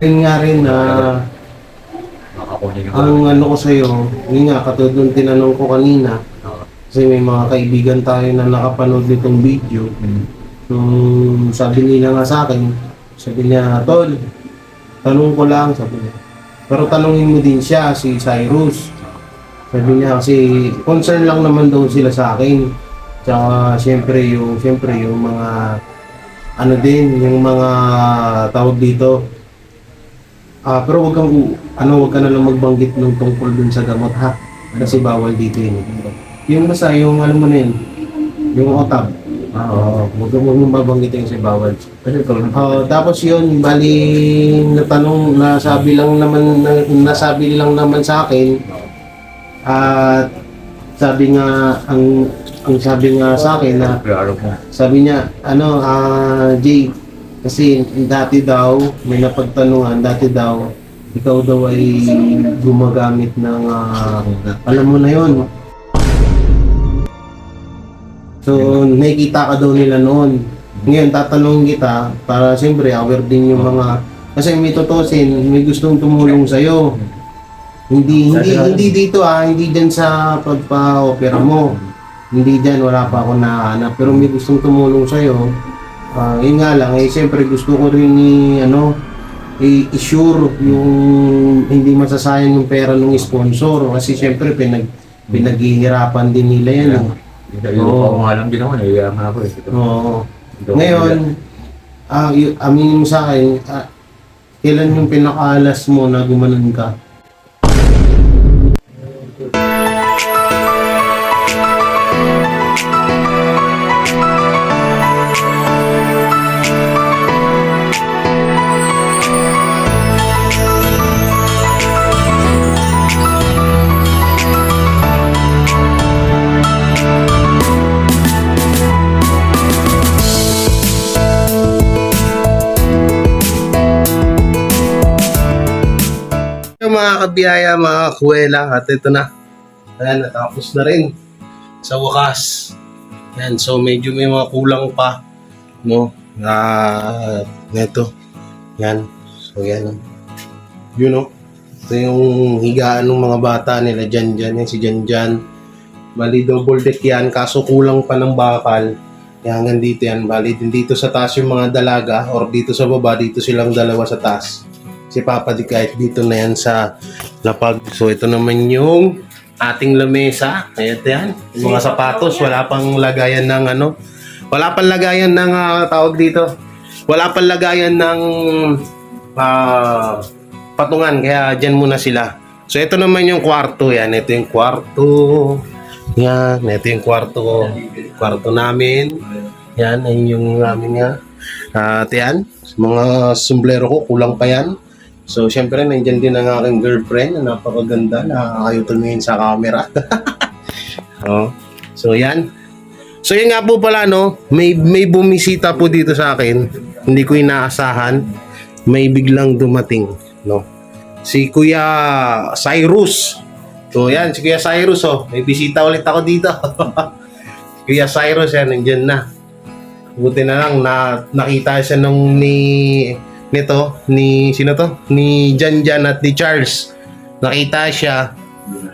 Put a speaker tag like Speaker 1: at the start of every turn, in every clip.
Speaker 1: Yun nga rin na
Speaker 2: Makakunin ka.
Speaker 1: ang ano ko sa'yo, yun nga, katulad nung tinanong ko kanina,
Speaker 2: Oo.
Speaker 1: kasi may mga kaibigan tayo na nakapanood nitong video. Nung sabi nila nga sa akin, sabi niya, Tol, tanong ko lang, sabi niya. Pero tanongin mo din siya, si Cyrus. Sabi niya kasi concern lang naman daw sila sa akin. Tsaka siyempre yung mga ano din, yung mga tawag dito. Pero wag ka na lang magbanggit ng tungkol dun sa gamot ha. Kasi bawal dito yun. Yung basta, yung ano mo na yun, yung otab. Huwag mong babanggitin kasi bawal.
Speaker 2: Kasi ikaw lang.
Speaker 1: Tapos yun, bali natanong, nasabi lang naman sa akin at sabi nga ang sabi nga sa akin na
Speaker 2: Klaro mo.
Speaker 1: sabi niya Jay, kasi dati daw may napagtanungan, dati daw ikaw daw ay gumagamit ng alam mo na yon. So nakikita ka daw nila noon. Ngayon tatanungin kita para siyempre aware din yung mga, kasi may tutusin, may gustong tumulong sa iyo. Hindi dito hindi diyan sa pagpa-opera mo. Hindi diyan, wala pa ako nahanap, pero may gustong tumulong sa iyo. Yun nga lang, siyempre gusto ko rin i-sure yung hindi masasayang yung pera ng sponsor kasi siyempre pinaghihirapan din nila yan.
Speaker 2: Yung pa ko nga lang din ako, naiyaman ako eh.
Speaker 1: Oo. Ngayon, aminin mo sa akin, kailan yung pinakaalas mo na gumanon ka? Mga kabiyaya, mga kuwela, at ito na. Ayan, natapos na rin sa wakas. Yan, so medyo may mga kulang pa, no? Neto. Yan. So yan. Yun, no? Ito yung higaan ng mga bata nila Jan, yan si Jan. Bali double deck yan, kaso kulang pa ng bakal. Kaya hanggang dito yan, bali din dito sa taas yung mga dalaga or dito sa baba, dito silang dalawa sa taas. Si Papa di kahit dito na yan sa lapag. So ito naman yung ating lamesa. Ayan yan. Yung mga sapatos, wala pang lagayan ng wala pang lagayan ng tawag dito. Wala pang lagayan ng patungan. Kaya dyan muna sila. So ito naman yung kwarto. Yan, ito yung kwarto. Yan, ito yung kwarto. Kwarto namin. Yan, ayun yung namin nga. At yan, mga sombrero ko, kulang pa yan. So, syempre, nandiyan din ang aking girlfriend na napakaganda, nakakayo tumingin sa camera. So, yan. So, yun nga po pala, no? May bumisita po dito sa akin. Hindi ko inaasahan. May biglang dumating, no? Si Kuya Cyrus. So, yan. Si Kuya Cyrus, oh. May bisita ulit ako dito. Kuya Cyrus, yan. Nandiyan na. Buti na lang na nakita siya sino to? Ni Jan at ni Charles. Nakita siya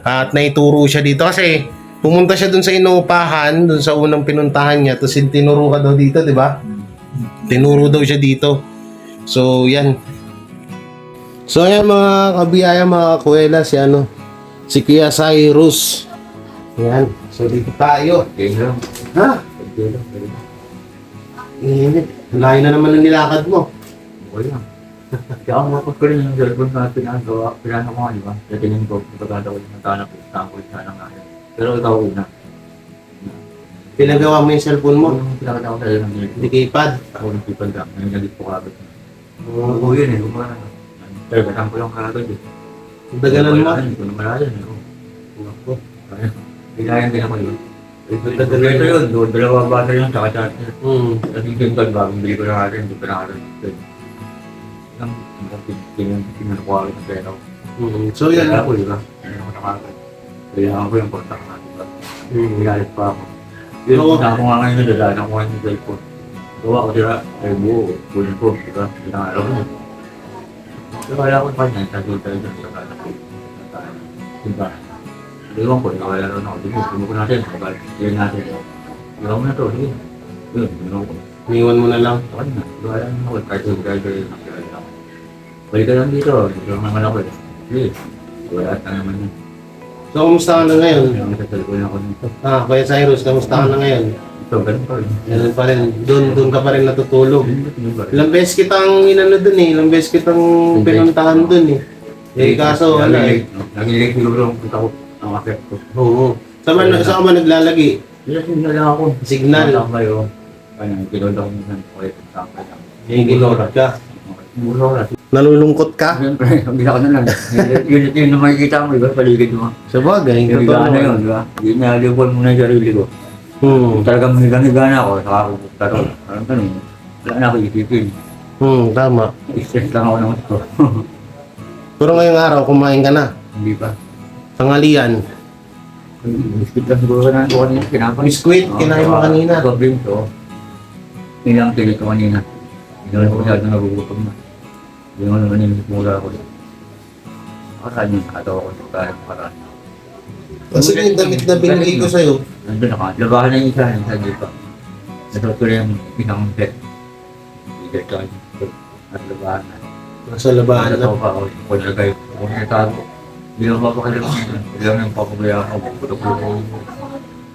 Speaker 1: at naituro siya dito kasi pumunta siya dun sa inuupahan, dun sa unang pinuntahan niya, tapos tinuro ka daw dito, di ba? Tinuro daw siya dito. So, yan. So, yan mga kabiyaya, mga kuwela, si Kuya Cyrus. Yan. So, dito tayo.
Speaker 2: Okay lang.
Speaker 1: Ha?
Speaker 2: Okay lang.
Speaker 1: Init. Layo na naman ang nilakad mo.
Speaker 2: Okay lang. Kaya ako mapag ko rin yung cellphone na pinagawa. Pinano ko nga, di ba? Kaya tingin ko, ipagkada ko yung nagtanap ko. Tapos sana nga yun. Pero ikaw una.
Speaker 1: Pinagawa mo yung cellphone mo.
Speaker 2: Yung pinakita ko sa'yo ng
Speaker 1: Hindi keypad.
Speaker 2: Ako ng people lang. Yung nagit ko kagad.
Speaker 1: Oo.
Speaker 2: Oo yun eh. Kumana. Pero kasama ko lang kagad eh.
Speaker 1: Dagalan mo.
Speaker 2: Ito na malayan eh.
Speaker 1: Ako.
Speaker 2: Bilayan din ako yun. Ito yun. Dalawang bata yun. Tsaka charger. Kasi yung game bagong bili ko na natin. Hindi pa na natin. Lang, kinukuha ko ng pera ko.
Speaker 1: So yan.
Speaker 2: Kaya ako, di ba? Kaya ako nakakit. Kailangan ko yung contact natin. Galit pa ako. Yun,
Speaker 1: Oo.
Speaker 2: ako nga ngayon nadadaan ako ngayon yung cellphone. Gawa ko sila, ay buo, kunin ko, di ba? Pinangalaw ko. Wala ko pa niya, sabi tayo dyan sa kanya. Diba? Iwan ko, nakala rin ako. Diba ko natin, yun natin. Iwan mo na to, sige. Yun, iwan ko.
Speaker 1: Iniwan mo na lang.
Speaker 2: Saan na? Wala naman ako, kahit yung driver yun. Balik ka lang dito, dito lang naman ako eh. Sige, wala at naman yun.
Speaker 1: So, kamusta ka na ngayon?
Speaker 2: Nagtatal ko na ako nito.
Speaker 1: Kuya Cyrus, kamusta ka na ngayon?
Speaker 2: Ito, ganun pa rin.
Speaker 1: Ganun pa rin. Doon ka pa rin natutulog. Ilang beses kitang inano dun eh. Ilang beses kitang pinuntahan dun eh. Eh, kaso wala eh.
Speaker 2: Naging siguro ang punta ko ang akit ko.
Speaker 1: Oo. Saan ka man naglalagi?
Speaker 2: Siya lang ako.
Speaker 1: Signal.
Speaker 2: Saan kayo? Ano, kinod ako minsan. Okay, saan kayo.
Speaker 1: Nagigilorot ka.
Speaker 2: Muro na.
Speaker 1: Nalulungkot ka?
Speaker 2: Siyempre, hindi ako na lang. Yun na makikita mo, diba? Paligid mo.
Speaker 1: Sa bagay.
Speaker 2: Yung higa na yun, diba? Hindi na alipon mo na yung sarili ko. Kung talagang higa na ako, saka ako buktarol. Parang ganun. Wala na ako isipin.
Speaker 1: Tama.
Speaker 2: Stress lang ako ng gusto.
Speaker 1: Pero ngayong araw, kumain ka na.
Speaker 2: Hindi pa.
Speaker 1: Tanghalian.
Speaker 2: Biscuit lang siguro na ako kanina. Kinapang.
Speaker 1: Biskuit, kinain mo kanina.
Speaker 2: Soft drinks, oo. Yun lang pilit ko kanina. Hindi naman ako masyadong nagugutom na. Hindi naman naman yung mula ako. Akaraan yung katawa ko sa kahit makaraan.
Speaker 1: Kasi yung damit na binigay ko sa'yo.
Speaker 2: Nandun ako. Labahan na yung isa, yung sa dito. Nasuot ko na yung isang set. Bigay ko at labahan na.
Speaker 1: Nasa labahan na.
Speaker 2: Ako pa ako. Ako nalagay. Ako nalatago. Hindi ako papakilala. Hindi lang yung papagaya ako.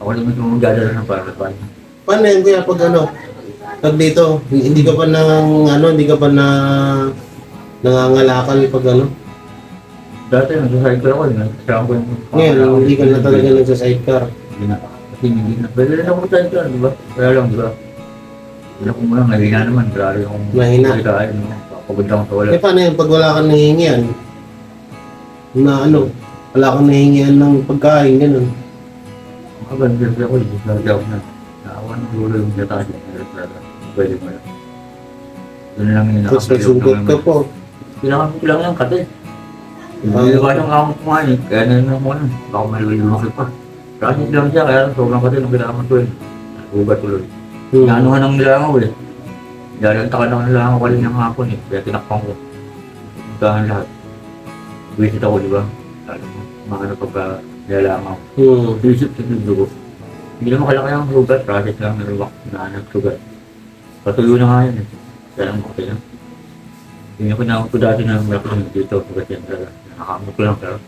Speaker 2: Ako naman yung magdadala ng para.
Speaker 1: Paano yun kuya pag ano? Pag dito, hindi ka pa hindi ka pa nangangalakal pag ano?
Speaker 2: Dati nagsasaykal ako. Nagsasaykal ko yung...
Speaker 1: Ngayon, hindi ka na talaga nagsasidecar.
Speaker 2: Hindi na. Kasi hindi na. Pwede rin ako magsasaykal, di ba? Kaya lang, di ba? Wala ko muna, mahina naman. Grabe yung...
Speaker 1: Mahina.
Speaker 2: Pagod lang sa wala.
Speaker 1: Eh paano yun pag wala kang nahingian? Na ano? Wala kang nahingian ng pagkain, gano'n.
Speaker 2: Makaganda ako, hindi ako na. Naawan ng dulo yung detalye. Pwede mo lang. Doon lang yung
Speaker 1: Tapos nagsugot ka po.
Speaker 2: Pinakamuti lang yung kate. Hindi ba siyang kamot kumain? Kaya na yun mo na. Baka may lumaki pa. Kasi lang siya, kaya sobrang kate nung kailangan ko eh. Ugat tuloy. Naanuhan ng nilangaw eh. Lalagtakan ako ng nilangaw kanina ng hapon eh. Kaya tinakpang ko. Puntahan lahat. Visit ako, di ba? Makano pagka nilangaw. Visit sa dugo. Hindi naman kalaki ang sugat. Process lang na luwak na nagsugat. Patuyo na nga yun eh. Kaya lang okay lang. Hindi ko na ako dati na malaki dito. Kasi nakakamot ko lang. Pero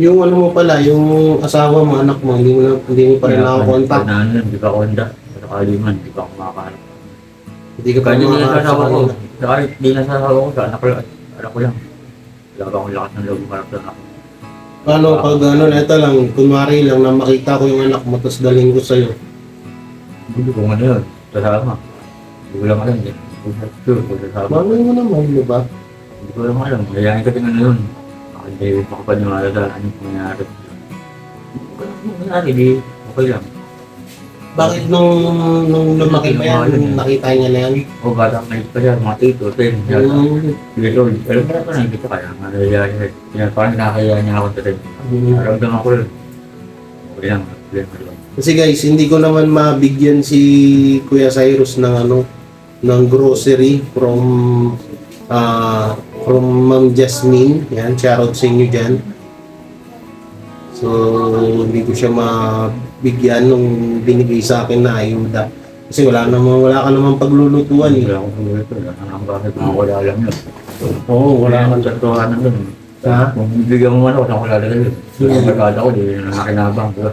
Speaker 1: Yung ano mo pala, yung asawa mo, anak mo, hindi mo pa rin nakakontak.
Speaker 2: Hindi pa ako handa. Nakaliman, hindi pa ako makakahanap.
Speaker 1: Hindi ka pa
Speaker 2: Kaya hindi
Speaker 1: makakasawa
Speaker 2: nasasawa ko.
Speaker 1: nila.
Speaker 2: Saka hindi nasasawa ko sa anak ko lang. Wala ba akong lakas ng loob marap sa anak ko.
Speaker 1: Paano pag ano, ito lang, kunwari lang na makita ko yung anak mo, tapos daling ko sa'yo.
Speaker 2: Hindi ko ano yun. Sasama. Hindi ko lang alam. Sure, kung sasama.
Speaker 1: Paano mo naman, di ba?
Speaker 2: Hindi ko lang alam. Layanin ka din ano yun. Hindi ko pa niwala sa anong nangyari. Kung nangyari, di okay lang.
Speaker 1: Bakit nung lumaki pa yan, nakita niya na yan?
Speaker 2: O bata may pa siya, mga 8 o 10. Dito, alam mo na pa nakikita kaya. Kaya parang nakakaya niya ako sa rin. Naramdaman ko rin. Okay lang, problema lang.
Speaker 1: Kasi guys, hindi ko naman mabigyan si Kuya Cyrus ng ng grocery from Ma'am Jasmine. Yan, shoutout sa inyo dyan. So, hindi ko siya mabigyan nung binigay sa akin na ayuda. Kasi wala ka namang paglulutuan eh.
Speaker 2: Wala akong pagulito. Wala akong bakit wala lang yun.
Speaker 1: Oo, wala
Speaker 2: Wala
Speaker 1: kang
Speaker 2: akong tatuwanan dun.
Speaker 1: Ha?
Speaker 2: Kung bibigyan mo man ako, saan ko lalagay yun? Yung magkada ko, di na nakinabang. Diba?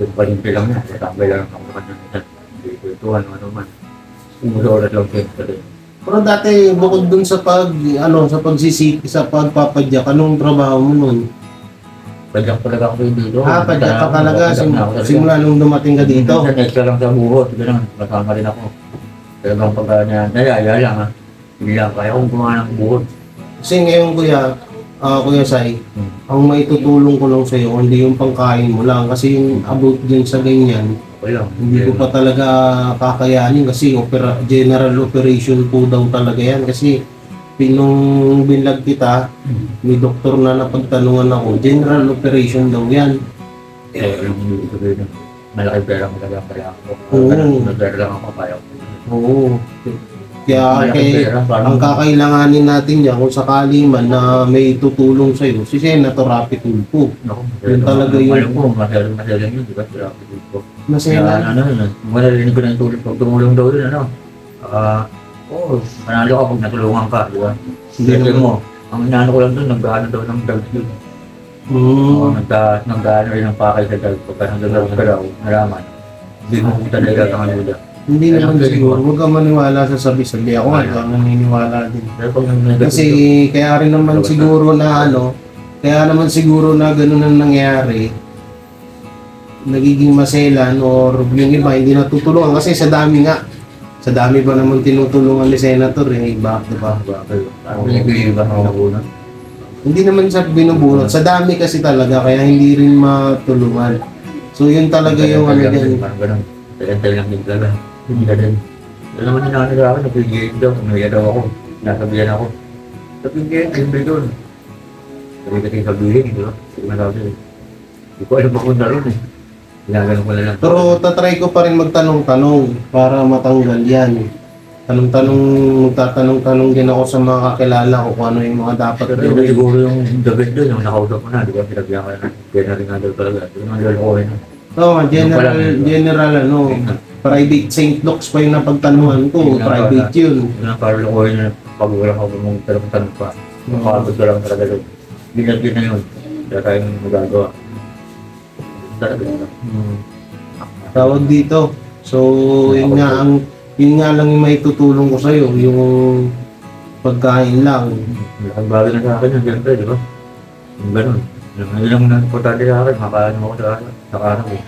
Speaker 2: Yung palimpi lang niya. Katambay lang ako kanya nila. Hindi ko ituhan, ano man. Umusulat lang siya.
Speaker 1: Pero dati bukod dun sa sa pagpapadyak, anong trabaho mo nun?
Speaker 2: Padyak talaga ako dito.
Speaker 1: Padyak ka talaga simula nung dumating ka dito.
Speaker 2: Minsan extra lang sa buhot. Ganun, kasama rin ako. Talagang pagka nayaya lang ha. Hindi lang, kaya kong gumawa ng buhot.
Speaker 1: Kasi ngayon Kuya Sai, ang maitutulong ko lang sa'yo, hindi yung pangkain mo lang. Kasi yung about din sa ganyan,
Speaker 2: Okay lang.
Speaker 1: hindi ko pa talaga kakayanin kasi general operation po daw talaga yan. Kasi nung binlag kita, may doktor na napagtanungan ako, general operation daw yan.
Speaker 2: Yung hindi ko sabihin, malaki pera mo talaga kaya ako.
Speaker 1: Oo.
Speaker 2: Nagpera lang ako kaya ko.
Speaker 1: Oo. Kaya ang kakailanganin natin yan, kung sakali man na may tutulong sa'yo, si Senator Rapi Tulfo. Yun talaga yun.
Speaker 2: Alam ko, masalang yun, di ba? Sila ako dito.
Speaker 1: Masaya.
Speaker 2: Marinig ko na yung tulong, pag tumulong daw yun, oo, manalo ka pag natulungan ka, di ba?
Speaker 1: Hindi
Speaker 2: Hindi
Speaker 1: naman.
Speaker 2: mo, ang inaano ko lang doon, nag-ano daw ng drugs yun. Oo,
Speaker 1: Hmm.
Speaker 2: nag-ano rin ng pakay sa drugs, pagka nag-drugs ka daw, nalaman. Hindi mo talaga kang anuda.
Speaker 1: Hindi naman siguro. Huwag ka maniwala sa sabi-sabi. Ako nga, ako naniniwala din.
Speaker 2: Pero pag nag-drugs
Speaker 1: Kasi kaya rin naman siguro na kaya naman siguro na ganun ang nangyari, nagiging maselan or yung iba hindi natutulungan kasi sa dami nga. Sa dami ba naman tinutulungan ni Senator iba, di ba?
Speaker 2: Ang pinipili ba ng una?
Speaker 1: Hindi naman sa binubunot. Sa dami kasi talaga kaya hindi rin matulungan. So yun talaga yung ano din.
Speaker 2: Parang ganun. Tagal lang din talaga. Hindi ka din. Alam naman yung nanay ako, napigilin daw. Umiya daw ako. Nasabihan ako. Napigilin, siyempre doon. Sabi kasi sabihin, di ba? Hindi masabi. Hindi ko alam akong naroon eh. Ginaganon ko na lang.
Speaker 1: Pero tatry ko pa rin magtanong-tanong para matanggal yan. Magtatanong-tanong din ako sa mga kakilala ko kung ano yung mga dapat
Speaker 2: Pero
Speaker 1: gawin.
Speaker 2: siguro yung David doon, yung nakausap ko na, di ba? Sinabihan ko na. Kaya na rin nga daw talaga. Yung mga lalokohin.
Speaker 1: Oo, general private St. Luke's pa yung napagtanungan ko, private yun.
Speaker 2: Yung ang paralokohin na pag wala ka mong tanong pa. Makakabot ka lang talaga doon. Binagyan na yun. Wala tayong magagawa. Talaga yun.
Speaker 1: Tawag dito. So, yun nga lang yung maitutulong ko sa'yo, yung pagkain lang.
Speaker 2: Malaking bagay na sa akin yung siyempre, di ba? Yung ganun. Yun lang na importante sa akin, makaano ako sa araw eh.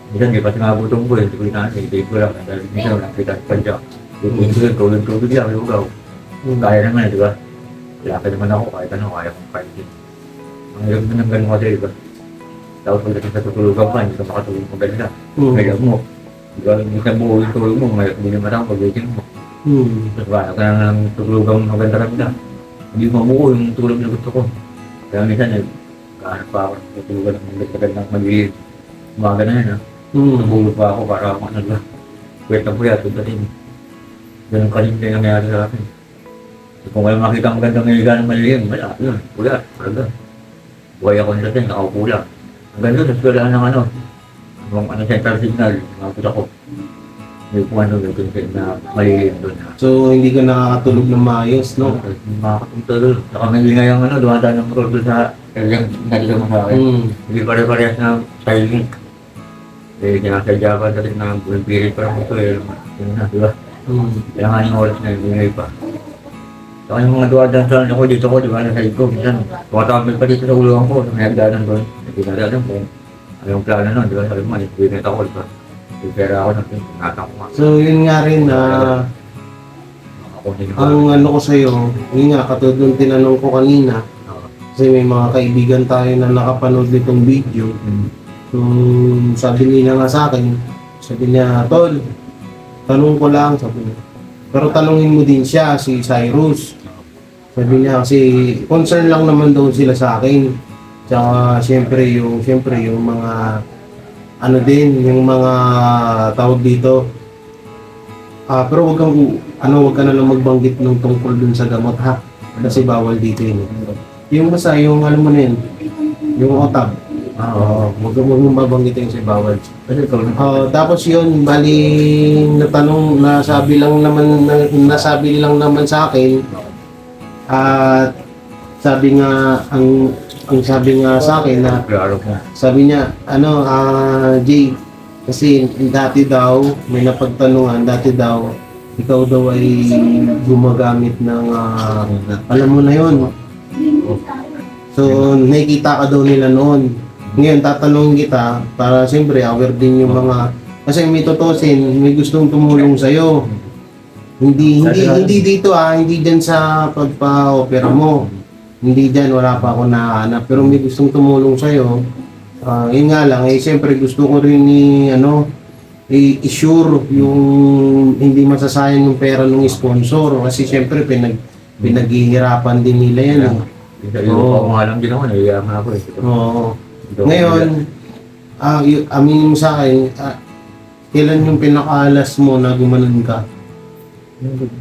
Speaker 2: Minsan, di pa sinabutong ko eh, hindi ko inaanay, hindi ko lang. Dahil minsan, walang kita sa padya. Tulog-tulog lang, lugaw. Kaya naman, di ba? Laki naman ako, kahit ano, kaya kong kahit din. Ang hirap na ng ganun kasi, di ba? Tapos pagdating sa tutulugan pa, hindi ka makatulog maganda. Kaya mo, di ba? Minsan buo yung tulog mo, hindi naman ako pag-waiting mo. Tapos ba, kaya nga ng tutulugan maganda kami na. Hindi mamuo yung tulog na gusto ko. Kaya minsan, kahanap pa ako ng tutulugan ng magandang mag-iib. Umaga na yan, ha? Nabulog pa ako para ako ano ba? Kwenta ko yan, tundatin. Ganun kalim din nangyari sa akin. So, kung kayo makita ang magandang niliga ng maliliyang, wala, yun, wala, talaga. Buhay ako nila din, nakaupo lang. Ang ganda, sa eskwelahan ng ano, central signal, nakapit ako. May kung ano, may na maliliyang doon.
Speaker 1: So, hindi ka nakakatulog ng maayos, no?
Speaker 2: Makakatulog. Saka may lingay ang ano, dumadaan ng road sa talagang nalilong mo sa akin. Hindi pare-parehas na silent. Eh, kinasadya pa rin na bumipirit pa rin ito eh. Yun na, di ba? Kailangan yung oras na ibigay pa. Saka yung mga duwadaan sa ano ko dito ko, di ba, nasa ko, minsan, tumatamil pa dito sa uluhan ko, may hagdanan ko. Hindi na alam kung ano yung plano nun, di ba? Sabi mo, ibigay ako, di ba? May pera ako nun, nata ko nga.
Speaker 1: So, yun nga rin na ang ano ko sa'yo, yun nga, katulad ng tinanong ko kanina, kasi may mga kaibigan tayo na nakapanood nitong video. Sabi nila nga sa akin, sabi niya, Tol, tanong ko lang, sabi niya. Pero tanungin mo din siya, si Cyrus. Sabi niya kasi concern lang naman daw sila sa akin. Tsaka siyempre yung mga ano din, yung mga tawag dito. Pero wag ka na lang magbanggit ng tungkol dun sa gamot ha. Kasi bawal dito yun. Yung basta, yung ano mo na yun, yung otab. Huwag mong babanggitin kasi bawal. Tapos yun, bali nasabi lang naman sa akin at sabi nga ang sabi nga sa akin na sabi niya Jay, kasi dati daw may napagtanungan, dati daw ikaw daw ay gumagamit ng alam mo na yun. So nakikita ka daw nila noon. Ngayon, tatanungin kita para siyempre aware din yung mga kasi may tutusin, may gustong tumulong sa'yo. Hindi dito hindi dyan sa pagpa-opera mo. Hindi dyan, wala pa ako nahanap. Pero may gustong tumulong sa'yo. Yun nga lang, siyempre gusto ko rin i-assure yung hindi masasayang yung pera ng sponsor. Kasi siyempre, pinaghihirapan din nila yan.
Speaker 2: Oo, alam din ako, naiyaman ako eh.
Speaker 1: Oo. Ngayon, aminin mo sa akin, kailan yung pinakaalas mo na gumanon ka?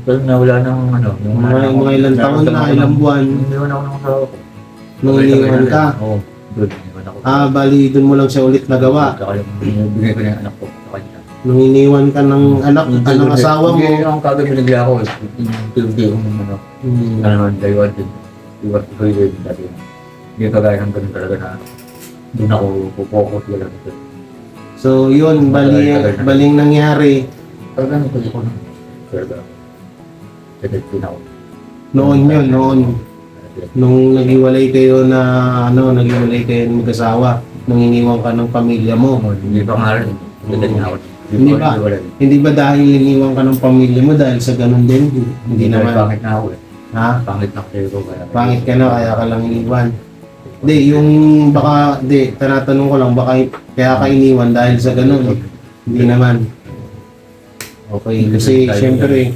Speaker 2: Pero nawala ng ano,
Speaker 1: Mga ilang taon na, ilang buwan,
Speaker 2: Iniwan ako ng asawa ko.
Speaker 1: nung iniwan ka.
Speaker 2: Oo, doon, iniwan ako.
Speaker 1: Bali, doon mo lang siya ulit nagawa.
Speaker 2: Saka yung binigay ko na yung anak ko sa kanya.
Speaker 1: Nung iniwan ka ng ng asawa mo.
Speaker 2: Hindi ako kagad binigla ako. Hindi ko ano. Ano naman, dayuan din. Iwan ko yun dati. Hindi kagaya ng ganun talaga na doon ako pupokus wala nito.
Speaker 1: So, yun, baling nangyari.
Speaker 2: Talaga nito ko. Talaga. Kasi ako.
Speaker 1: Noon yun, noon. Nung naghiwalay kayo naghiwalay kayo ng mag-asawa, nung iniwan ka ng pamilya mo.
Speaker 2: Hindi pa nga rin. Hindi na ako.
Speaker 1: Hindi ba dahil iniwan ka ng pamilya mo dahil sa ganun din? Hindi naman.
Speaker 2: Pangit na ako eh.
Speaker 1: Ha?
Speaker 2: Pangit na kayo ko.
Speaker 1: Pangit ka na, kaya ka lang iniwan. Hindi, tanatanong ko lang, baka kaya ka iniwan dahil sa ganun. Hindi naman. Okay, kasi syempre,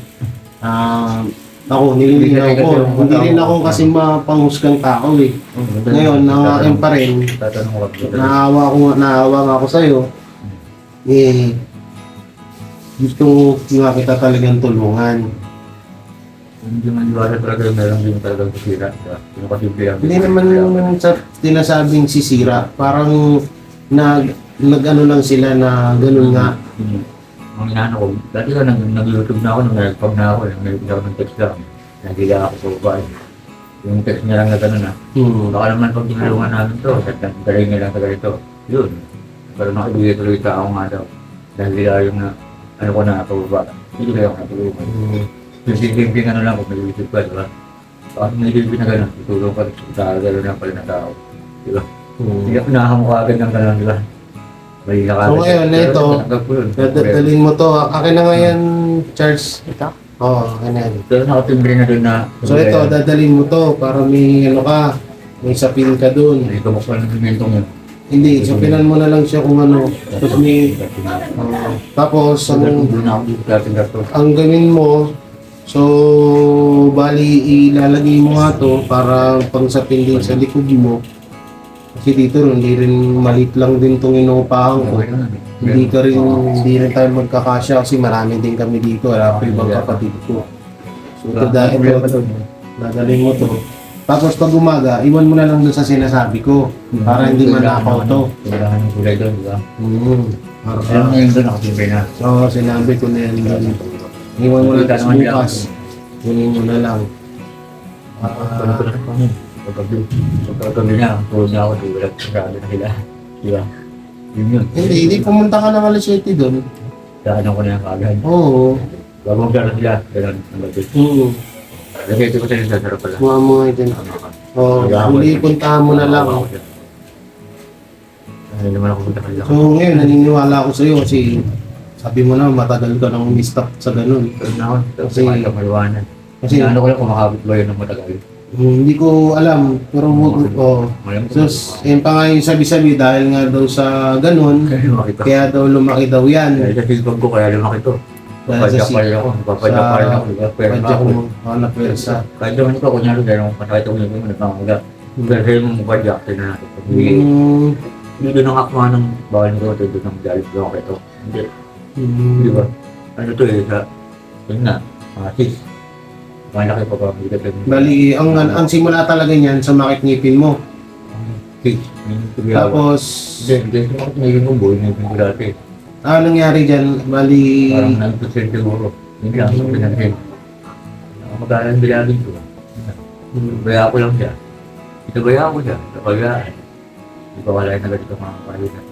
Speaker 1: ako, nililinaw ko. Hindi rin ako kasi mapanghusgang tao eh. Ngayon, nangakin pa rin.
Speaker 2: Tatanong ko.
Speaker 1: Naawa nga ako sa'yo. Gusto nga kita talagang tulungan.
Speaker 2: Hindi man iwala talaga yung meron din talagang sisira. Yung kasimple lang.
Speaker 1: Hindi naman sa tinasabing sisira. Parang nag-ano lang sila na ganun nga.
Speaker 2: Ang inaano ko, dati ka nag-YouTube na ako, nag-pag na ako, nag-YouTube ako ng text lang. Nagila ako sa babae. Yung text niya lang na gano'n na. Baka naman pag tinulungan namin to, galing niya lang sa ganito. Yun. Pero nakibigay tuloy sa ako nga daw. Dahil nila yung ano ko na pababa. Hindi kayo ako natulungan. Yung simpleng ano lang kung nag-YouTube ka, diba? Baka may nag-YouTube na gano'n, tutulong ka, gano'n lang pala na tao. Diba? Hindi ako nakakamukha agad ng gano'n, diba?
Speaker 1: So ngayon, ito, dadalhin mo to. Akin na nga yan, Charles.
Speaker 2: Ito?
Speaker 1: Oo, akin na yan.
Speaker 2: Pero nakatimbre na doon na...
Speaker 1: So ito, dadalhin mo to para may may sapin ka dun.
Speaker 2: Hindi ko makapal ng pimentong yun.
Speaker 1: Hindi, sapinan mo na lang siya kung ano. Tapos tapos,
Speaker 2: Doon ako dito dating gato.
Speaker 1: ang gawin mo, so, bali, ilalagay mo nga to para pang sapin din sa likod mo. Kasi dito hindi rin malit lang din itong inuupahan ko. Hindi rin tayo magkakasya kasi marami din kami dito. Wala pa ibang kapatid ko. So ito dahil dadalhin mo to. Tapos pag umaga, iwan mo na lang doon sa sinasabi ko. Para hindi manakaw to.
Speaker 2: Kailangan yung kulay doon, diba?
Speaker 1: Para,
Speaker 2: ngayon doon nakatimbre na.
Speaker 1: so sinabi ko na yan doon. Iwan mo lang tas bukas. Kunin mo na lang.
Speaker 2: Pagkagabi niya, tulog niya ako, di wala sigurado na sila. Diba? Yun yun.
Speaker 1: Hindi pumunta ka ng alas 7 doon.
Speaker 2: Daanan ko na yung kagad.
Speaker 1: Oo.
Speaker 2: Bago magkaroon sila, gano'n ang gabi. Lagay ko sa yung sasarap pala.
Speaker 1: Mga din. Huli puntahan mo na lang.
Speaker 2: Hindi naman ako punta kanila.
Speaker 1: So ngayon, naniniwala ako sa'yo kasi sabi mo na matagal ka nang umistak sa ganun.
Speaker 2: Pero na ako, kasi maliwanag.
Speaker 1: Kasi
Speaker 2: Ano ko lang kung makakabit ba yun ng matagal.
Speaker 1: hindi ko alam, pero yun pa nga yung sabi-sabi dahil nga daw sa ganun, kaya daw lumaki daw yan.
Speaker 2: Kaya sa Facebook ko, kaya lumaki to. Papadyak ako, papadyak ako, diba? Pero
Speaker 1: Padyak
Speaker 2: ako.
Speaker 1: mo, na pwersa.
Speaker 2: Kahit naman ito, kunyari, dahil kung masakit ako yung nagpangaga. Pero sa'yo mong papadyak, tignan natin. Hindi doon ang akma ng bawal nito, doon ang galit doon ito. Hindi. Di ba? Ano to eh, yun nga, sis. Malaki pa ba?
Speaker 1: Bali, ang simula talaga niyan sa makikngipin mo.
Speaker 2: Sis.
Speaker 1: Tapos,
Speaker 2: Hindi ko ngayon kong buhay na yung dati.
Speaker 1: nangyari dyan? Bali,
Speaker 2: Parang 9% siguro. Hindi lang sa pinansin. Magalang bilagin ko. Baya ko lang siya. Ito ko siya. Napagaan. Hindi pa wala yung agad ito mga kapalitan.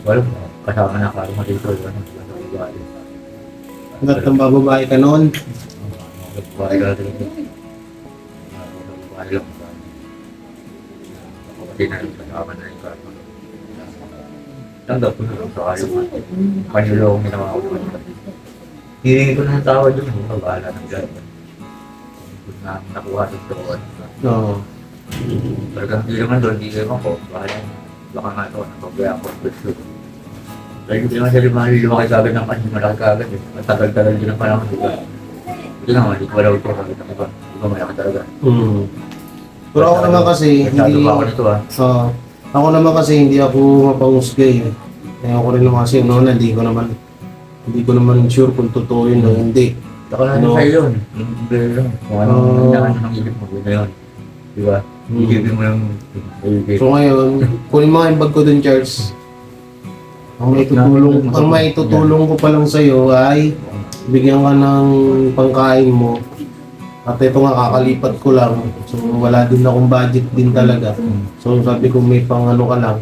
Speaker 2: Wala mo. Kasama na parang matito.
Speaker 1: hanggat ang bababae ka noon.
Speaker 2: Babae ka natin ito. Babae lang. Kapatid na yung kasama na yung karma. Tanggap ko na lang sa kayo. Panulong ginawa ko naman. Hiringi ko na ng tawad yun. Babahala ng gano'n. Kung na nakuha sa tuwan.
Speaker 1: Oo.
Speaker 2: Talagang hindi naman doon, hindi naman ko. Baka nga ito, nababaya ako. Dahil hindi naman siya lumaki kagad ng kasi malaki kagad eh. Matagal-tagal din ang panahon. Ito naman, hindi ko wala ito kagad ng iba. Hindi ko malaki talaga.
Speaker 1: Pero ako naman kasi,
Speaker 2: Masyado pa ako nito ah.
Speaker 1: ako naman kasi hindi ako mapangusgay. Kaya ako rin naman kasi noon, hindi ko naman sure kung totoo yun o hindi.
Speaker 2: Saka na
Speaker 1: No.
Speaker 2: sa'yo yun. Yung problema. Kung anong ng isip mo, yun na yun. Di ba? Isipin mo lang.
Speaker 1: So ngayon, kunin mo nga yung bag ko dun, Charles. Ang maitutulong ko pa lang sa'yo ay bigyan ka ng pangkain mo. At ito nga, kakalipat ko lang. So wala din akong budget din talaga. So sabi ko may pang ano ka lang.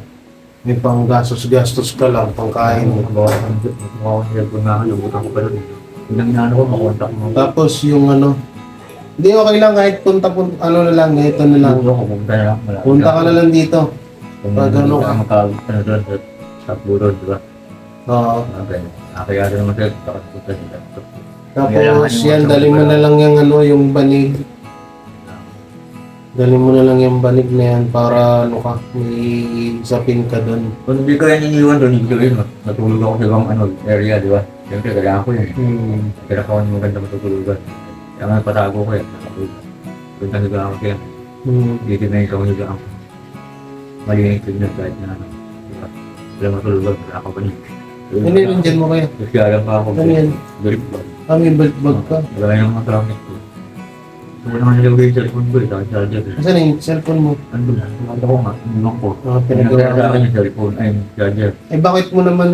Speaker 1: May pang gastos-gastos ka lang, pangkain mo.
Speaker 2: Mukha ko na nalubutan ko pa rin. Yung inaano ko, makontak mo.
Speaker 1: Tapos yung ano, hindi okay lang kahit ano na lang, ganito na lang.
Speaker 2: Pumunta na lang.
Speaker 1: Punta ka na lang dito.
Speaker 2: Pag ano ka. Makakano doon sa burod, di ba?
Speaker 1: Oo.
Speaker 2: Okay. Kaya rin naman sa'yo, punta nila.
Speaker 1: Tapos yan, dali mo na lang yung ano, yung banig. Dali mo na lang yung banig na yan para ano ka, may sapin ka doon.
Speaker 2: Kung hindi ko yan iniwan doon, hindi ko yun. Natulog ako sa ibang area, di ba? Siyempre, kailangan ko yun. Kaya ako yung maganda matutulugan. Kaya nga patago ko yan. Punta nila ako kaya. Dito na ikaw nila ako. Malinis yun na kahit na ano. Diba? Wala matulugan, wala ako pa niya.
Speaker 1: Ano yun dyan mo kaya?
Speaker 2: Kasi alam pa ako.
Speaker 1: Ano yan?
Speaker 2: Drip ba?
Speaker 1: May belt ka.
Speaker 2: Wala yung mga traffic ko. So, wala nga nilagay yung cellphone ko eh. Dahil charger eh.
Speaker 1: Asan na yung cellphone mo?
Speaker 2: Ano ba? Ano ko nga? Ano ko?
Speaker 1: Pinagawa
Speaker 2: Pinagawa sa akin yung cellphone. Ay, yung charger.
Speaker 1: Bakit mo naman,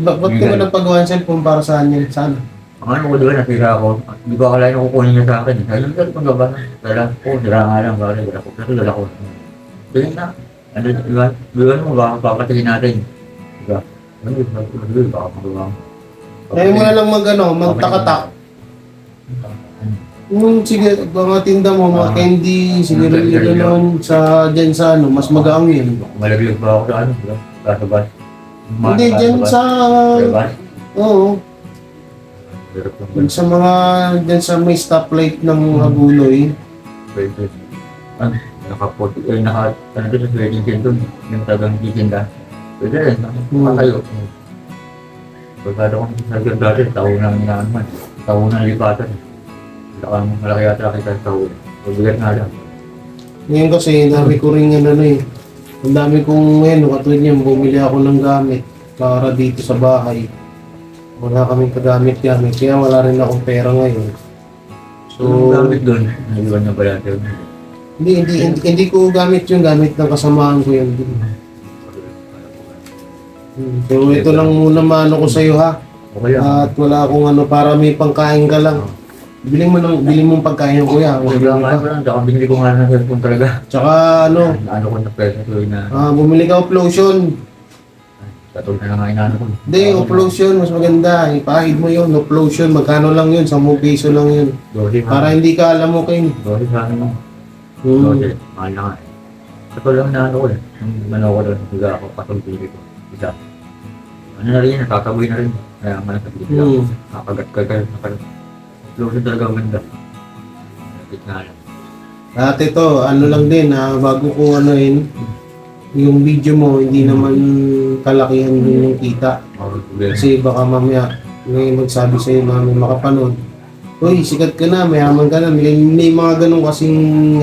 Speaker 1: ba't ka mo nang pagawa yung cellphone para saan yan? Saan?
Speaker 2: Ang ano ko doon, nasira ako. Hindi ko akalain na kukunin niya sa akin. Sabi ko, kung ba? Dala ko, sira nga lang. Bakit dala ko? Pero dala ko. Doon na. Ano, diba? Diba mo, baka papatigin natin. Diba? Ano, baka magawa mo.
Speaker 1: Kaya mo na lang magtakatak. Sige, mga tinda mo, mga candy, sigarilyo gano'n dyan sa ano, mas magaang yun.
Speaker 2: Malaglag ba ako sa ano? Diba? Sa bus?
Speaker 1: Hindi, dyan sa, oo, dyan sa may stoplight ng Agunoy.
Speaker 2: Pwede. Ano? Ano doon sa wedding tent doon? Yung tagang titinda. Pwede rin. Nakakayo. Pagkado kong naging dati, taunang inaanman. Taunang lipatan. Malaki yata kita sa taon. Mabigat nga lang.
Speaker 1: Ngayon kasi, dami ko rin ano eh. Ang dami kong ngayon, katulad niyan, bumili ako ng gamit para dito sa bahay. Wala kaming kagamit-gamit, kaya wala rin akong pera ngayon.
Speaker 2: So, gamit doon, naiwan na pala ito.
Speaker 1: Hindi ko gamit yung gamit ng kasamaan ko yun. So ito lang muna maano ko sa'yo ha.
Speaker 2: Okay lang.
Speaker 1: At wala akong ano para may pangkain ka lang. Bili mong pagkain kuya.
Speaker 2: Okay lang, tsaka binili ko nga ng cellphone talaga.
Speaker 1: Tsaka ano,
Speaker 2: Ano ko na pwede ko na.
Speaker 1: bumili ka of lotion.
Speaker 2: Katulad na nga inaano ko.
Speaker 1: Hindi, of lotion mas maganda. Ipahid mo yun, of lotion. Magkano lang yun? 10 piso lang yun.
Speaker 2: Dosi
Speaker 1: Para hindi ka alam mo kayo.
Speaker 2: Dosi sa akin mo. Dosi, mahal na nga eh. Katulad na ano ko eh. Nung ano ko doon, higa ako, patulpili ko. Isa. Ano na rin yun, natataboy na rin. Kaya nga natapili ako. Nakagat ka. Lotion talaga ang ganda. Nakit nga lang.
Speaker 1: At ito, ano lang din bago ko anuin, yung video mo, hindi naman kalakihan din yung kita. Kasi baka mamaya may magsabi sa'yo na may makapanood. Uy, sikat ka na, mayaman ka na. May mga ganun kasing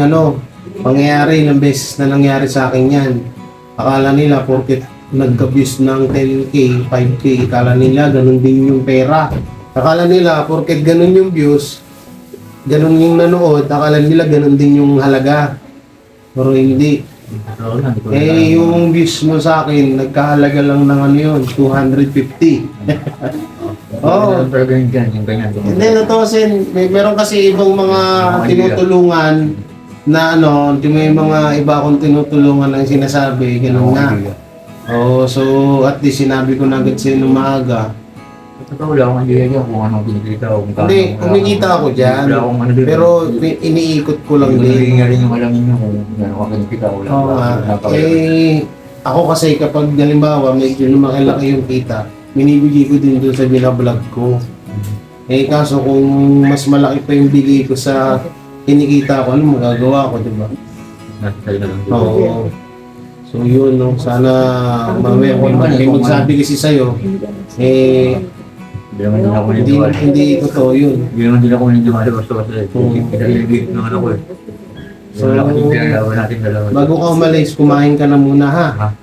Speaker 1: pangyayari ng beses na nangyari sa akin yan. Akala nila, porket nagka-views ng 10K, 5K, akala nila ganun din yung pera. Akala nila, porket ganun yung views, ganun yung nanood, akala nila ganun din yung halaga. Pero hindi. Yung views mo sa akin, nagkahalaga lang ng ano yun, 250. Oo. Hindi, totoo kasi, meron kasi ibang mga tinutulungan na may mga iba akong tinutulungan ang sinasabi, ganun nga. So at least sinabi ko na agad sa'yo ng maaga.
Speaker 2: Totoo wala akong idea niya kung anong kinikita o kung
Speaker 1: Hindi, kumikita ako dyan. Pero iniikot ko lang din.
Speaker 2: Hindi nga rin yung alamin niyo kung gano'n ka kinikita o
Speaker 1: Oo nga. Ako kasi kapag halimbawa medyo lumalaki yung kita, binibigay ko din doon sa binablog ko. Kaso kung mas malaki pa yung bigay ko sa kinikita ko, ano magagawa ko, di ba?
Speaker 2: Nasa sa'yo na lang.
Speaker 1: Oo. So yun, sana mamaya kung may magsabi kasi sa'yo,
Speaker 2: Hindi naman din ako niniwala.
Speaker 1: hindi totoo yun.
Speaker 2: Hindi naman din ako niniwala basta-basta eh. Pinag-ibig ng ano ko eh.
Speaker 1: So,
Speaker 2: Wala kasing pinag-awa natin dalawa.
Speaker 1: bago ka umalis, kumain ka na muna ha.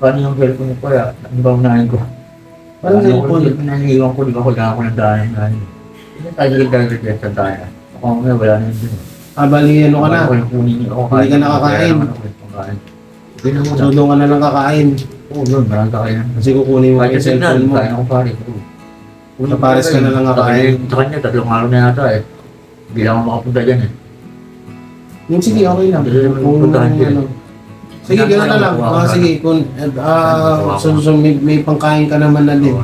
Speaker 2: Paano yung cellphone ko kaya? Ano ba unahin ko?
Speaker 1: Anong cellphone?
Speaker 2: Naniiwan ko, di ba kailangan ko ng daanan. Tayo nag-request tayo. Ako ngayon, wala na yun.
Speaker 1: Bali, ano ka na?
Speaker 2: Hindi
Speaker 1: ka nakakain.
Speaker 2: Hindi na muna.
Speaker 1: So, doon ka na lang kakain.
Speaker 2: Oo, yun. Marang kakain.
Speaker 1: Kasi kukunin mo
Speaker 2: Kahit
Speaker 1: yung
Speaker 2: yung signal,
Speaker 1: cellphone mo.
Speaker 2: kain ako pare.
Speaker 1: Sa pares ka na lang kakain.
Speaker 2: Sa kanya, 3 araw na yata eh. Hindi lang ako makapunta dyan eh.
Speaker 1: Yung sige, okay lang.
Speaker 2: Hindi naman
Speaker 1: Kung
Speaker 2: puntahan siya.
Speaker 1: ano. Sige, gano'n na lang. Sige, kung may pangkain ka naman na din.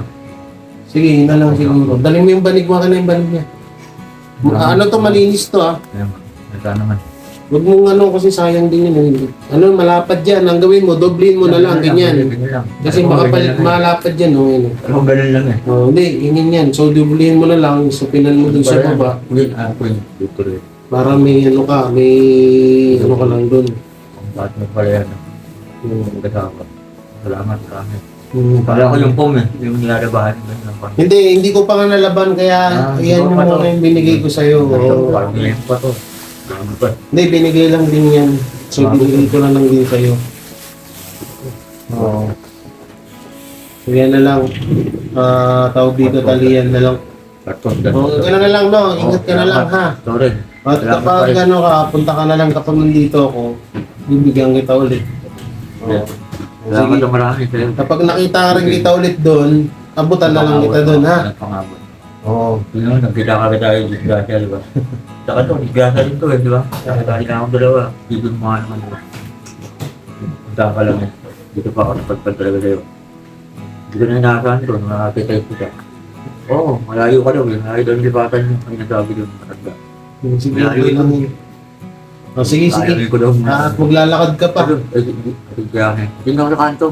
Speaker 1: Sige, yun na lang siguro. Dali mo yung banig mo ka na yung banig niya. Ano to, malinis to
Speaker 2: Ayun, nagka naman.
Speaker 1: Huwag mong ano kasi sayang din yun. Ano, malapad yan. Ang gawin mo, doblin mo na lang, ganyan. Kasi makapalit, malapad yan. Oh, yun.
Speaker 2: Ano, ganun lang eh.
Speaker 1: Oh, hindi, ganyan yan. So, doblihin mo na lang, supinan mo dun sa baba. Para may ano ka, may ano ka lang dun.
Speaker 2: Bakit mo pala yan? Kasama. Salamat kami. Kala ko
Speaker 1: Parang
Speaker 2: yung pom eh. Yung nilalabahan.
Speaker 1: hindi ko pa nga nalaban, kaya yan yung mga yung binigay ko sa'yo.
Speaker 2: Parang ngayon pa to. Ano pa?
Speaker 1: Hindi, binigay lang din yan. So, binigay ko na lang din sa'yo. Oo. So, yan na lang. Tawag dito, talian na lang.
Speaker 2: Karton.
Speaker 1: Gano'n na lang, no? Ingat ka na lang, ha?
Speaker 2: Sorry.
Speaker 1: At kapag ano ka, punta ka na lang kapag nandito ako, bibigyan kita ulit. Oo.
Speaker 2: Salamat
Speaker 1: Sige.
Speaker 2: na marami sa'yo.
Speaker 1: Kapag nakita ka rin kita ulit doon, abutan na lang kita doon, ha?
Speaker 2: Pangabot.
Speaker 1: Oo.
Speaker 2: Yun naman, nagkita kami tayo yung disgrasya, di ba? Saka to, disgrasya rin to eh, di ba? Saka tayo na akong dalawa. Dito mo nga naman, di ba? Punta ka lang eh. Dito pa ako napagpag talaga sa'yo. Dito na inaasahan to, nakakita kita. Oo, malayo ka daw. Malayo daw yung lipatan mo. Ang nagsabi doon, matanda.
Speaker 1: Sige, okay lang yun. Oh, sige, sige.
Speaker 2: Ayaw ko daw.
Speaker 1: At maglalakad ka pa.
Speaker 2: Hindi na ako sa kanto.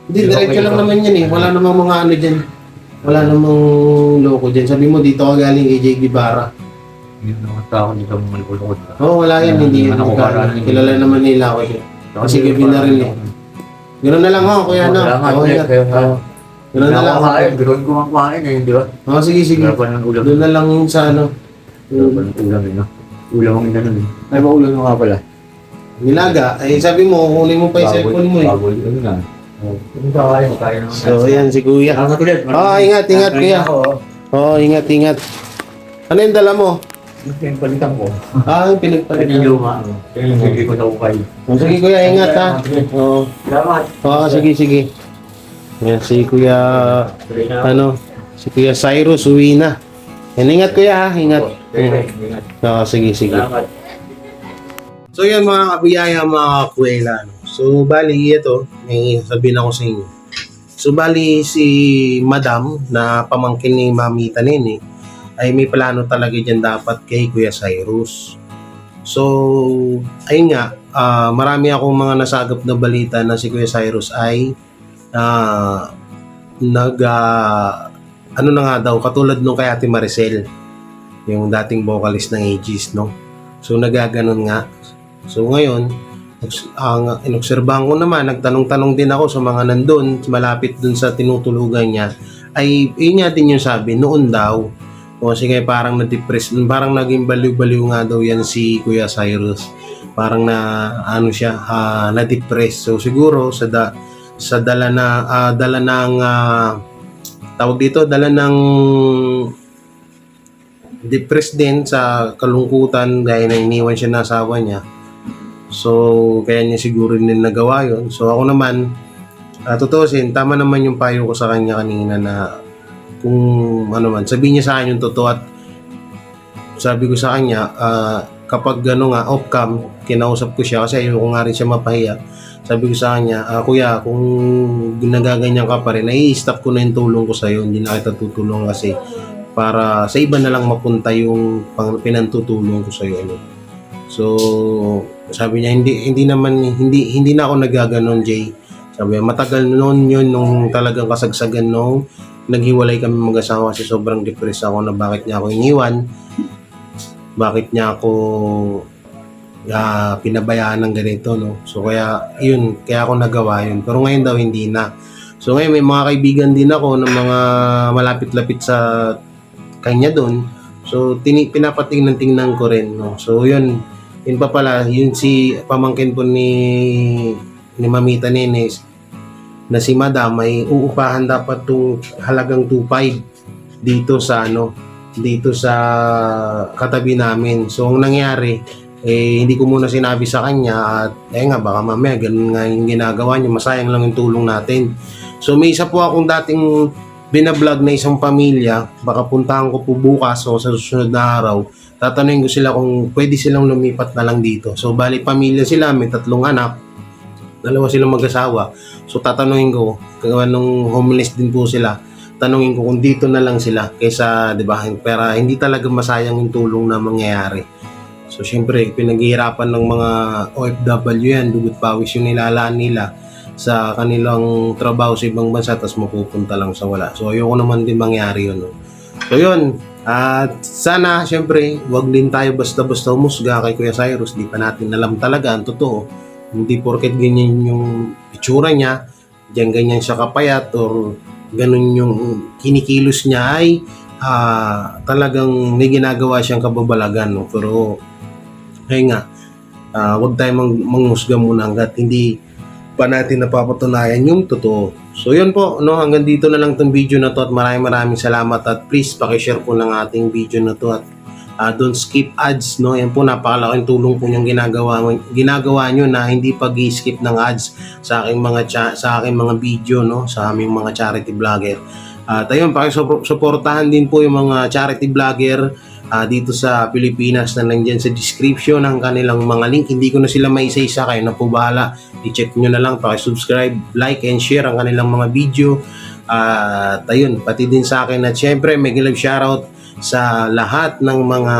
Speaker 1: Hindi, diretso lang naman yan eh. Wala namang mga ano dyan. Wala namang loko dyan. Sabi mo, dito ka galing kay Jake Guevara.
Speaker 2: Hindi na ako dito mga malulukod.
Speaker 1: Oo, wala yan. Hindi yan.
Speaker 2: Ano ko para
Speaker 1: Kilala naman nila ako dyan. Kasi gabi na rin eh. Ganoon na lang ho, kuya no.
Speaker 2: Salamat.
Speaker 1: Oo, ingat. Oo. Ganoon na lang.
Speaker 2: Ganoon ko ang kumain eh, di ba?
Speaker 1: Oo, sige, sige.
Speaker 2: Garapan ng ulam.
Speaker 1: Doon na lang sa ano.
Speaker 2: Garapan ng ulam eh, no? Ulam ang inano eh.
Speaker 1: Ay, ba ulo nga pala? Nilaga. Ay, sabi mo, kunin mo pa yung cellphone mo eh.
Speaker 2: Baboy, ano na. Kung kaya, kaya naman.
Speaker 1: So, ayan si kuya.
Speaker 2: Salamat ulit.
Speaker 1: Ingat, ingat, kuya. Oo, ingat, ingat. Ano yung dala mo?
Speaker 2: Gusto yung palitan ko.
Speaker 1: Yung pinagpalit.
Speaker 2: Yung luma. Yung hindi ko sa ukay.
Speaker 1: Sige, kuya, ingat ha. Oo.
Speaker 2: Salamat.
Speaker 1: Sige, sige. Yan, si kuya, ano, si kuya Cyrus, uwi na. Yan, ingat kuya ha, ingat. Sige, sige.
Speaker 2: Salamat.
Speaker 1: So yan mga kabiyaya, mga kuwela. No? So bali ito, may sabihin ako sa inyo. So bali si Madam na pamangkin ni Mamita Nene ay may plano talaga dyan dapat kay Kuya Cyrus. So ayun nga, marami akong mga nasagap na balita na si Kuya Cyrus ay ano na nga daw, katulad nung kay Ate Maricel, yung dating vocalist ng Aegis, no? So nagaganon nga. So ngayon, ang inobserbahan ko naman, nagtanong-tanong din ako sa mga nandun, malapit dun sa tinutulugan niya, ay yun nga din yung sabi, noon daw, o sige parang na-depress, parang naging baliw-baliw nga daw yan si Kuya Cyrus. Parang na, ano siya, na-depress. So siguro sa dala ng, tawag dito, dala ng depressed din sa kalungkutan dahil na iniwan siya ng asawa niya. So, kaya niya siguro din nagawa yun. So, ako naman, tutusin, tama naman yung payo ko sa kanya kanina na kung ano man, sabihin niya sa akin yung totoo at sabi ko sa kanya, kapag gano'n nga, off-cam, kinausap ko siya kasi ayoko nga rin siya mapahiya. Sabi ko sa kanya, kuya, kung nagaganyan ka pa rin, i-stop ko na yung tulong ko sa'yo, hindi na kita tutulong kasi para sa iba na lang mapunta yung pinantutulong ko sa'yo. Ano. So, sabi niya, hindi na ako nagaganon, Jay. Sabi niya, matagal noon yun, nung talagang kasagsagan nung naghiwalay kami mag-asawa kasi sobrang depressed ako na bakit niya ako iniwan, bakit niya ako pinabayaan ng ganito, no? So, kaya ako nagawa yun. Pero ngayon daw, hindi na. So, ngayon may mga kaibigan din ako ng mga malapit-lapit sa kanya doon. So, pinapatingnan ko rin, no? So, yun pa pala, yun si pamangkin po ni Mamita Nene na si Madam ay uupahan dapat to halagang 2.5 dito sa dito sa katabi namin. So ang nangyari, hindi ko muna sinabi sa kanya at nga baka mamaya ganun nga yung ginagawa niya, masayang lang yung tulong natin. So may isa po akong dating binablog na isang pamilya, baka puntahan ko po bukas o sa susunod na araw. Tatanungin ko sila kung pwede silang lumipat na lang dito. So bali pamilya sila, may 3 anak, 2 silang mag-asawa. So tatanungin ko kung anong homeless din po sila. Tanungin ko kung dito na lang sila kaysa, 'di ba? Pero hindi talaga masayang yung tulong na mangyayari. So syempre, pinaghihirapan ng mga OFW yan, dugot pawis yung nilalaan nila sa kanilang trabaho sa ibang bansa, tapos mapupunta lang sa wala. So ayoko naman din mangyari yun. No? So yun, at sana syempre, wag din tayo basta-basta humusga kay Kuya Cyrus, di pa natin alam talaga ang totoo. Hindi porket ganyan yung itsura niya, diyan ganyan siya kapayat, or ganun yung kinikilos niya ay talagang may ginagawa siyang kababalagan. No? Pero ayun nga, huwag tayong manghusga muna hanggat hindi pa natin napapatunayan yung totoo. So yun po, no, hanggang dito na lang tong video na to at maraming salamat at please pakishare po ng ating video na to at don't skip ads, no. Yan po, napakalaking tulong po yung ginagawa nyo na hindi pag-skip ng ads sa aking mga video, no, sa aming mga charity vlogger. At ayun, pakisuportahan din po yung mga charity vlogger dito sa Pilipinas na nandyan sa description ng kanilang mga link. Hindi ko na sila maisa-isa, kayo na po bahala. I-check nyo na lang, pakisubscribe, like, and share ang kanilang mga video. At ayun, pati din sa akin. At syempre, may love shoutout sa lahat ng mga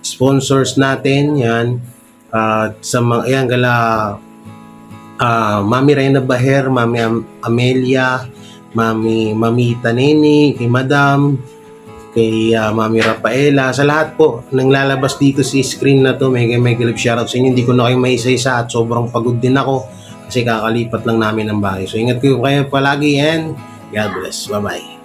Speaker 1: sponsors natin. Yan. Sa mga, yan, gala Mami Reyna Baher, Mami Amelia, Mami Taneni, kay Madam, kay Mami Rafaela, sa lahat po nang lalabas dito sa screen na to, may love shoutout sa inyo. Hindi ko na kayo maisa-isa at sobrang pagod din ako kasi kakalipat lang namin ng bahay. So ingat kayo palagi and God bless. Bye-bye.